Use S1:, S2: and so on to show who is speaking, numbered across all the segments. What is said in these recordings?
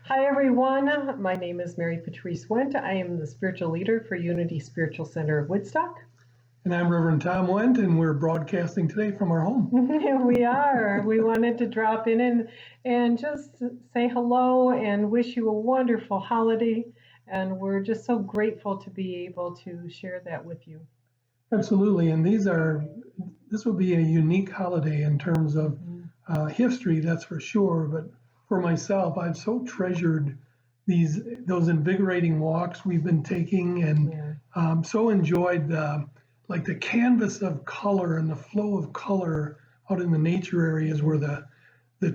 S1: Hi, everyone. My name is Marypatriece Wendt. I am the spiritual leader for Unity Spiritual Center of Woodstock.
S2: And I'm Reverend Tom Wendt, and we're broadcasting today from our home.
S1: We are. We wanted to drop in and just say hello and wish you a wonderful holiday. And we're just so grateful to be able to share that with you.
S2: Absolutely, and this will be a unique holiday in terms of history, that's for sure. But for myself, I've so treasured those invigorating walks we've been taking, and so enjoyed the canvas of color and the flow of color out in the nature areas where the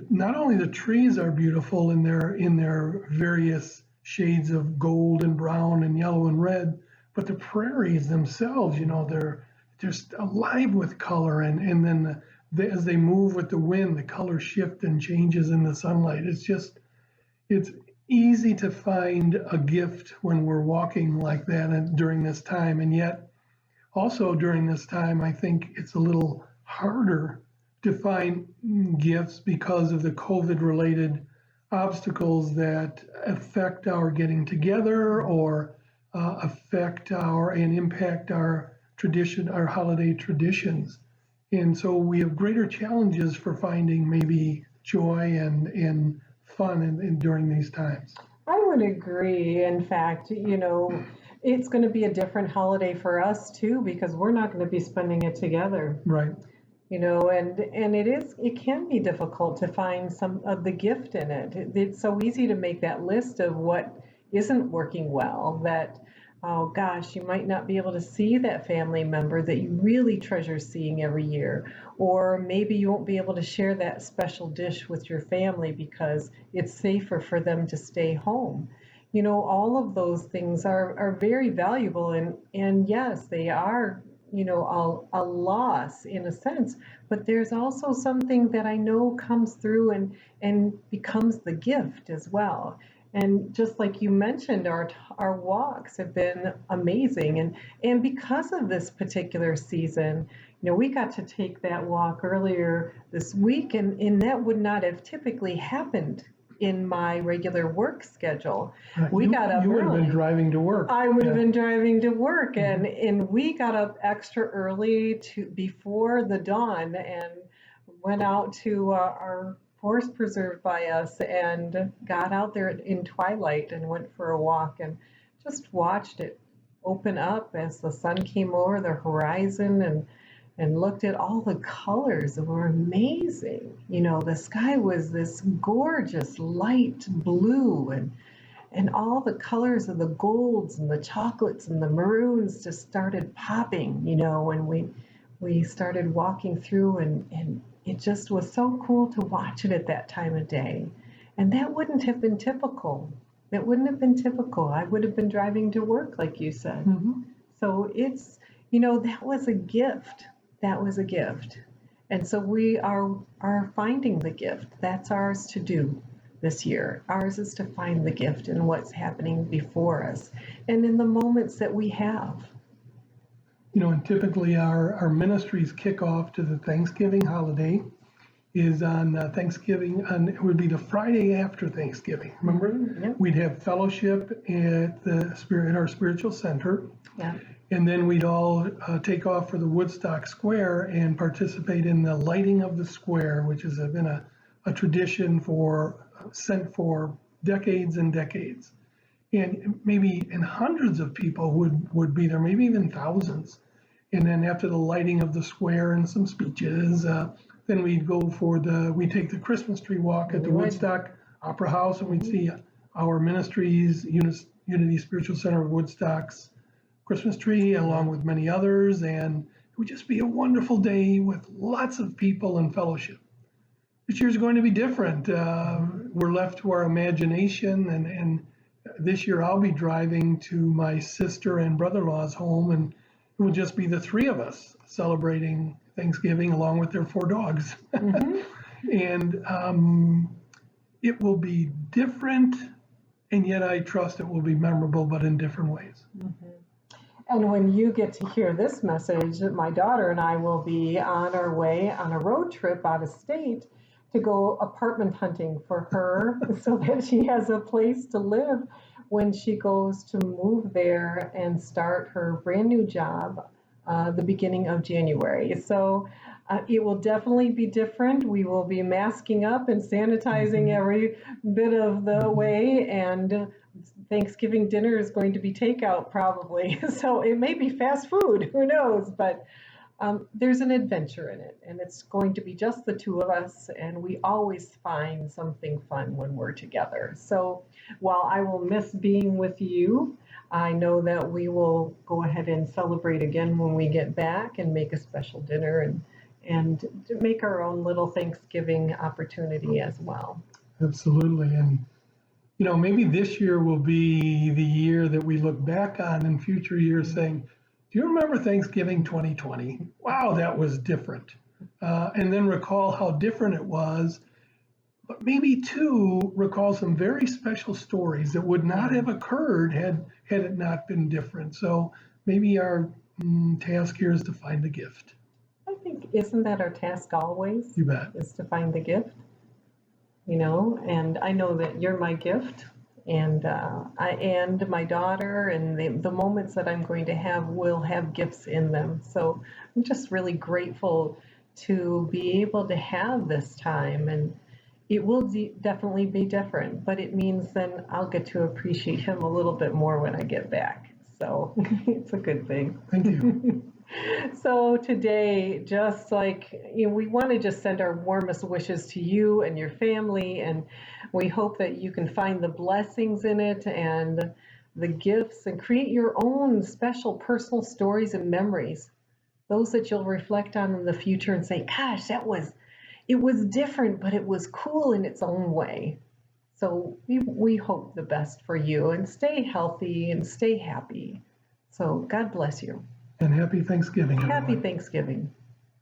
S2: not only the trees are beautiful in their various shades of gold and brown and yellow and red, but the prairies themselves, they're just alive with color, and then as they move with the wind, the color shift and changes in the sunlight. It's easy to find a gift when we're walking like that and during this time, and yet also during this time, I think it's a little harder to find gifts because of the COVID-related obstacles that affect our getting together or affect and impact our holiday traditions. And so we have greater challenges for finding maybe joy and fun during these times.
S1: I would agree. In fact, it's going to be a different holiday for us too, because we're not going to be spending it together.
S2: Right.
S1: And it can be difficult to find some of the gift in it. It's so easy to make that list of what isn't working well, that, oh gosh, you might not be able to see that family member that you really treasure seeing every year. Or maybe you won't be able to share that special dish with your family because it's safer for them to stay home. All of those things are very valuable, and yes, they are a loss in a sense, but there's also something that I know comes through and becomes the gift as well. And just like you mentioned, our walks have been amazing, and because of this particular season, we got to take that walk earlier this week, and that would not have typically happened in my regular work schedule. We got up
S2: You would have
S1: early.
S2: been driving to work.
S1: I would have been driving to work, and we got up extra early before the dawn and went out to our forest preserve by us and got out there in twilight and went for a walk and just watched it open up as the sun came over the horizon and looked at all the colors that were amazing. The sky was this gorgeous light blue, and all the colors of the golds and the chocolates and the maroons just started popping, when we started walking through, and it just was so cool to watch it at that time of day. And that wouldn't have been typical. That wouldn't have been typical. I would have been driving to work, like you said.
S2: Mm-hmm.
S1: So it's, that was a gift. That was a gift. And so we are finding the gift. That's ours to do this year. Ours is to find the gift in what's happening before us and in the moments that we have.
S2: And typically our ministries kick off to the Thanksgiving holiday is on Thanksgiving, it would be the Friday after Thanksgiving. Remember?
S1: Yep.
S2: We'd have fellowship at our spiritual center.
S1: Yeah.
S2: And then we'd all take off for the Woodstock Square and participate in the lighting of the square, which has been a tradition sent for decades and decades. And hundreds of people would be there, maybe even thousands. And then after the lighting of the square and some speeches, then we'd take the Christmas tree walk at the Woodstock Opera House, and we'd see our ministries, Unity Spiritual Center of Woodstock's Christmas tree, along with many others, and it would just be a wonderful day with lots of people and fellowship. This year's going to be different. We're left to our imagination, and this year I'll be driving to my sister and brother-in-law's home, and it will just be the three of us celebrating Thanksgiving along with their 4 dogs. Mm-hmm. And it will be different, and yet I trust it will be memorable, but in different ways.
S1: Mm-hmm. And when you get to hear this message, my daughter and I will be on our way on a road trip out of state to go apartment hunting for her so that she has a place to live when she goes to move there and start her brand new job the beginning of January. So it will definitely be different. We will be masking up and sanitizing every bit of the way, and Thanksgiving dinner is going to be takeout probably. So it may be fast food, who knows? But there's an adventure in it, and it's going to be just the two of us, and we always find something fun when we're together. So while I will miss being with you, I know that we will go ahead and celebrate again when we get back and make a special dinner and to make our own little Thanksgiving opportunity as well.
S2: Absolutely. And, maybe this year will be the year that we look back on in future years saying, do you remember Thanksgiving 2020? Wow, that was different. And then recall how different it was, but maybe too recall some very special stories that would not have occurred had it not been different. So maybe our task here is to find the gift.
S1: I think, isn't that our task always?
S2: You bet.
S1: Is to find the gift. And I know that you're my gift, and and my daughter, and the moments that I'm going to have will have gifts in them. So I'm just really grateful to be able to have this time, and it will definitely be different, but it means then I'll get to appreciate him a little bit more when I get back. So it's a good thing.
S2: Thank you.
S1: So today, just like, we want to just send our warmest wishes to you and your family, and we hope that you can find the blessings in it and the gifts and create your own special personal stories and memories, those that you'll reflect on in the future and say, gosh, it was different, but it was cool in its own way. So we hope the best for you, and stay healthy and stay happy. So God bless you.
S2: And happy Thanksgiving, everyone.
S1: Happy Thanksgiving.